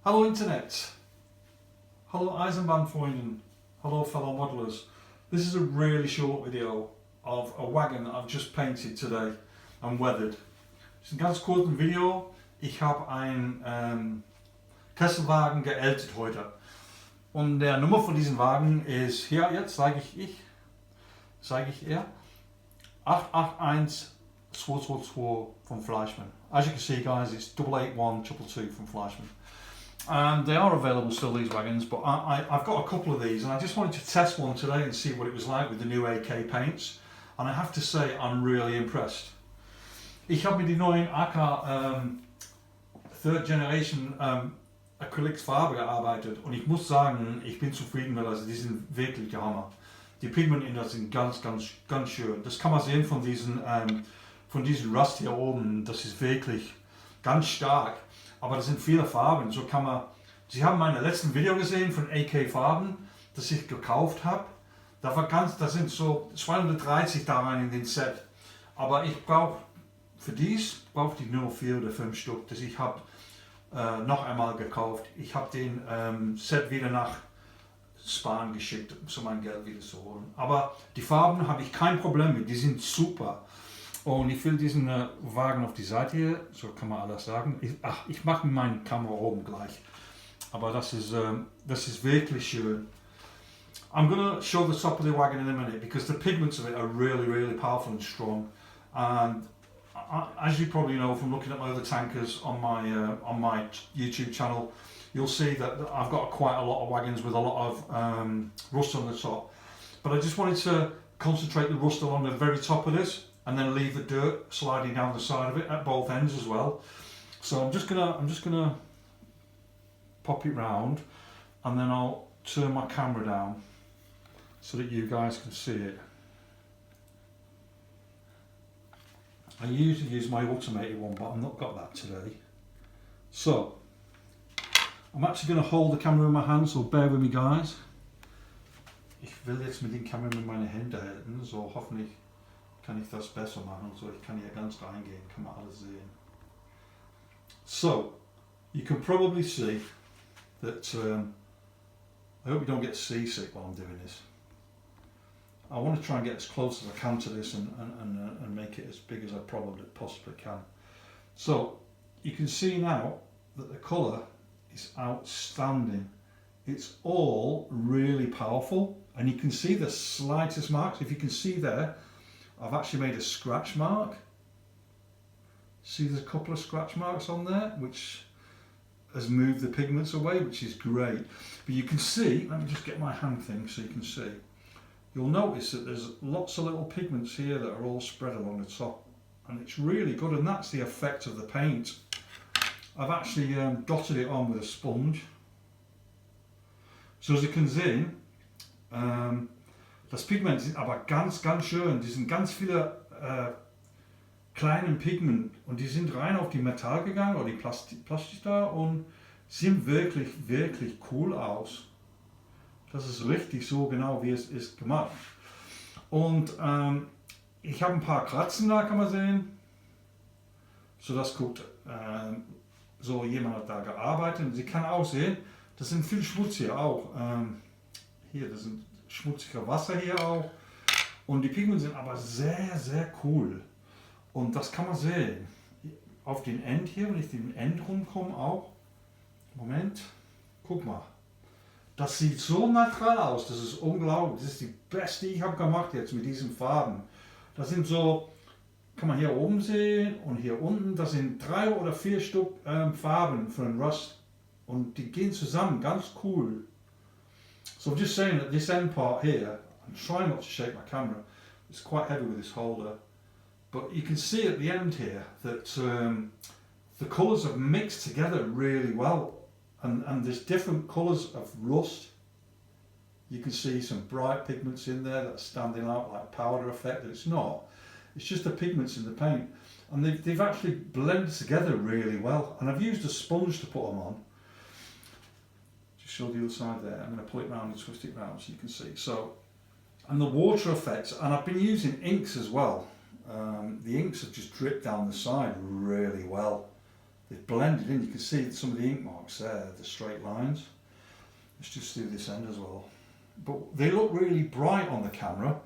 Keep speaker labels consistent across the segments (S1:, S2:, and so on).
S1: Hallo Internet, hallo Eisenbahnfreunden, hello fellow modelers. This is a really short video of a wagon that I've just painted today and weathered. Es ist ein ganz kurzer Video. Ich habe ein Kesselwagen geältet heute. Und der Nummer von diesem Wagen ist hier, jetzt zeige ich er, 881222 from Fleischmann. As you can see guys, it's 881222 from Fleischmann. And they are available still, these wagons, but I've got a couple of these and I just wanted to test one today and see what it was like with the new AK paints. And I have to say, I'm really impressed. Ich habe mit den neuen AK Third Generation Acrylics Farbe gearbeitet und ich muss sagen, ich bin zufrieden mit, also die sind wirklich der Hammer. Die Pigmente sind ganz schön. Das kann man sehen von diesen Rust hier oben, das ist wirklich ganz stark. Aber das sind viele Farben, so kann man. Sie haben mein letzten Video gesehen von AK Farben, das ich gekauft habe. Da sind so 230 da rein in den Set. Aber ich brauche für dies brauchte ich nur 4 oder 5 Stück. Das ich habe noch einmal gekauft. Ich habe den Set wieder nach Spanien geschickt, um mein Geld wieder zu holen. Aber die Farben habe ich kein Problem mit, die sind super. Und ich will diesen Wagen auf die Seite hier, so kann man alles sagen. Ich mache meine Kamera oben gleich. Aber das ist wirklich schön. I'm going to show the top of the wagon in a minute because the pigments of it are really powerful and strong. And as you probably know from looking at my other tankers on my YouTube channel, you'll see that I've got quite a lot of wagons with a lot of rust on the top. But I just wanted to concentrate the rust along the very top of this and then leave the dirt sliding down the side of it at both ends as well. So I'm just gonna pop it round and then I'll turn my camera down so that you guys can see it. I usually use my automated one, but I've not got that today. So I'm actually going to hold the camera in my hand, so bear with me guys. Ich will jetzt mit den Kamera mit meinen Händen halten, so hoffentlich kann ich das besser machen, so ich kann hier ganz reingehen, kann man alles sehen. So, you can probably see that, I hope you don't get seasick while I'm doing this. I want to try and get as close as I can to this and make it as big as I probably possibly can. So, you can see now that the colour is outstanding. It's all really powerful and you can see the slightest marks. If you can see there, I've actually made a scratch mark. See there's a couple of scratch marks on there which has moved the pigments away, which is great. But you can see, let me just get my hand thing so you can see. You'll notice that there's lots of little pigments here that are all spread along the top and it's really good, and that's the effect of the paint. I've actually dotted it on with a sponge. So as you can sehen, das Pigment sind aber ganz schön. Die sind ganz viele kleinen Pigment und die sind rein auf die Metall gegangen oder die Plastik da und sehen wirklich cool aus. Das ist richtig so genau wie es ist gemacht. Und ich habe ein paar Kratzen da, kann man sehen. So das guckt, so jemand hat da gearbeitet. Und Sie kann auch sehen, das sind viel Schmutz hier auch. Hier, das sind schmutziger Wasser hier auch. Und die Pigmente sind aber sehr cool. Und das kann man sehen. Auf den End hier, wenn ich den End rumkomme auch. Moment, guck mal. Das sieht so neutral aus, das ist unglaublich. Das ist die beste, die ich habe gemacht jetzt mit diesen Farben. Das sind so, kann man hier oben sehen und hier unten, das sind 3 oder 4 Stück Farben von Rust. Und die gehen zusammen, ganz cool. So I'm just saying that this end part here, I'm trying not to shake my camera, it's quite heavy with this holder. But you can see at the end here that the colours have mixed together really well. And there's different colours of rust. You can see some bright pigments in there that's standing out like powder effect, but it's not. It's just the pigments in the paint. And they've actually blended together really well. And I've used a sponge to put them on. Just show the other side there. I'm going to pull it round and twist it round so you can see. So, and the water effects, and I've been using inks as well. The inks have just dripped down the side really well. they've blended in. You can see some of the ink marks there, the straight lines. Let's just do this end as well. But they look really bright on the camera,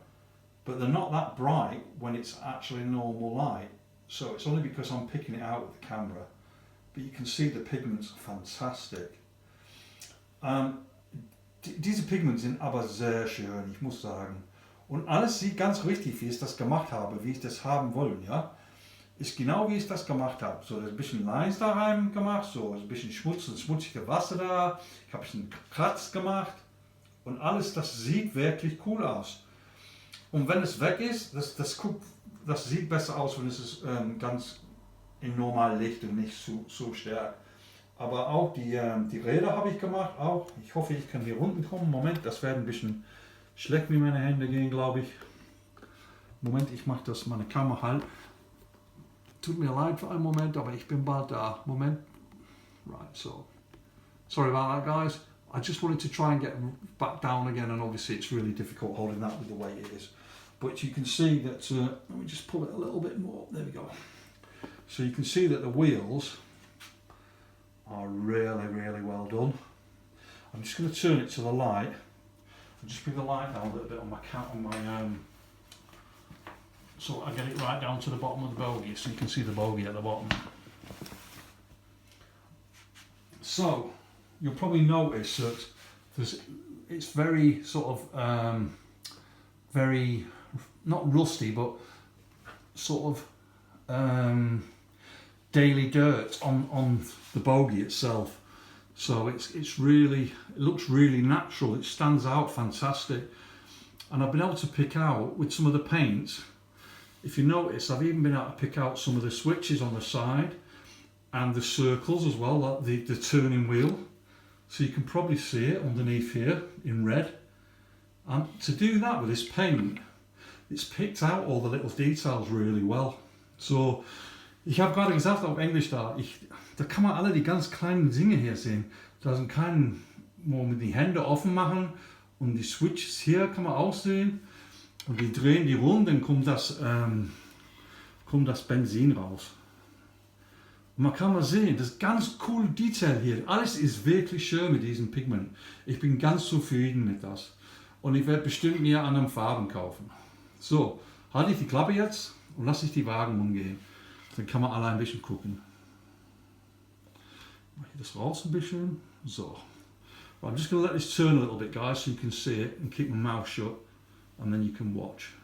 S1: but they're not that bright when it's actually normal light. So it's only because I'm picking it out with the camera. But you can see the pigments are fantastic. Diese Pigmente sind aber sehr schön, ich muss sagen. Und alles sieht ganz richtig, wie ich das gemacht habe, wie ich das haben wollen, ja. Ist genau wie ich das gemacht habe. So, ein bisschen Lines da rein gemacht, so ein bisschen Schmutz und schmutzige Wasser da. Ich habe einen Kratz gemacht. Und alles, das sieht wirklich cool aus. Und wenn es weg ist, das sieht besser aus, wenn es ist, ganz in normal Licht und nicht so stark. Aber auch die Räder habe ich gemacht, auch. Ich hoffe, ich kann hier unten kommen. Moment, das wird ein bisschen schlecht, wie meine Hände gehen, glaube ich. Moment, ich mache das meine Kamera halt. Tut mir leid für einen Moment, aber ich bin bald da. Moment. Right, so. Sorry about that, guys. I just wanted to try and get back down again, and obviously it's really difficult holding that with the way it is. But you can see that, let me just pull it a little bit more. There we go. So you can see that the wheels are really, really well done. I'm just going to turn it to the light. I'll just bring the light down a little bit on my so I get it right down to the bottom of the bogie, so you can see the bogie at the bottom. So you'll probably notice that it's very sort of very not rusty, but sort of daily dirt on the bogie itself. So it looks really natural. It stands out fantastic, and I've been able to pick out with some of the paints. If you notice, I've even been able to pick out some of the switches on the side and the circles as well, like the turning wheel. So you can probably see it underneath here in red. And to do that with this paint, it's picked out all the little details really well. So ich habe gerade gesagt auf Englisch da kann man alle die ganz kleinen Dinge hier sehen. Da sind keinen, wo man die Hände offen machen, und die Switches hier kann man auch sehen. Und die drehen die rum, dann kommt das Benzin raus. Und man kann mal sehen, das ganz coole Detail hier. Alles ist wirklich schön mit diesem Pigment. Ich bin ganz zufrieden mit das. Und ich werde bestimmt mehr anderen Farben kaufen. So, halte ich die Klappe jetzt und lasse ich die Wagen umgehen. Dann kann man alle ein bisschen gucken. Mache ich das raus ein bisschen. So. I'm just going to let this turn a little bit, guys, so you can see it and keep my mouth shut, and then you can watch.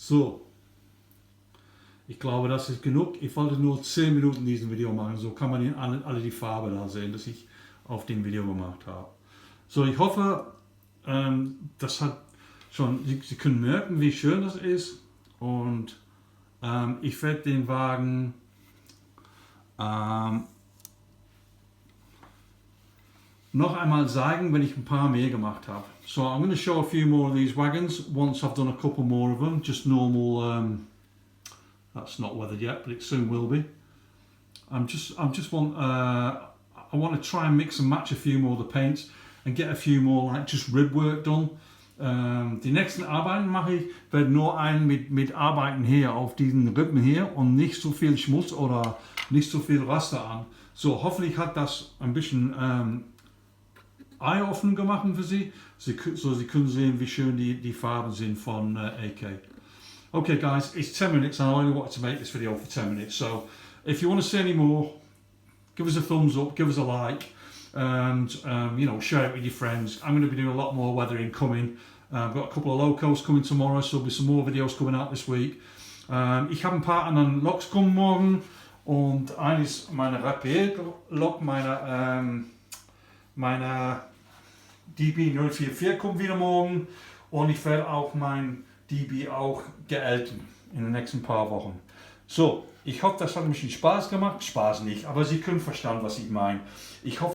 S1: So, ich glaube, das ist genug. Ich wollte nur 10 Minuten diesen Video machen, so kann man alle die Farbe da sehen, das ich auf dem Video gemacht habe. So, ich hoffe, das hat schon, Sie können merken, wie schön das ist, und ich werde den Wagen noch einmal zeigen, wenn ich ein paar mehr gemacht habe. So I'm going to show a few more of these wagons once I've done a couple more of them, just normal, that's not weathered yet, but it soon will be. I want to try and mix and match a few more of the paints and get a few more like just rib work done. Die nächsten Arbeiten mache ich, werde nur einen mit Arbeiten hier auf diesen Rippen hier und nicht so viel Schmutz oder nicht so viel Raster an. So, hoffentlich hat das ein bisschen Eye offen gemacht für Sie. Sie können sehen, wie schön die Farben sind von AK. Okay guys, it's 10 minutes and I only wanted to make this video for 10 minutes. So if you want to see any more, give us a thumbs up, give us a like, and you know, share it with your friends. I'm going to be doing a lot more weathering coming. I've got a couple of locals coming tomorrow, so there'll be some more videos coming out this week. Ich habe ein paar anderen Loks kommen morgen und eines meiner Repair-Lok, meiner DB044 kommt wieder morgen und ich werde auch mein DB auch geälten in den nächsten paar Wochen. So, ich hoffe, das hat ein bisschen Spaß gemacht. Spaß nicht, aber Sie können verstehen, was ich meine. Ich hoffe,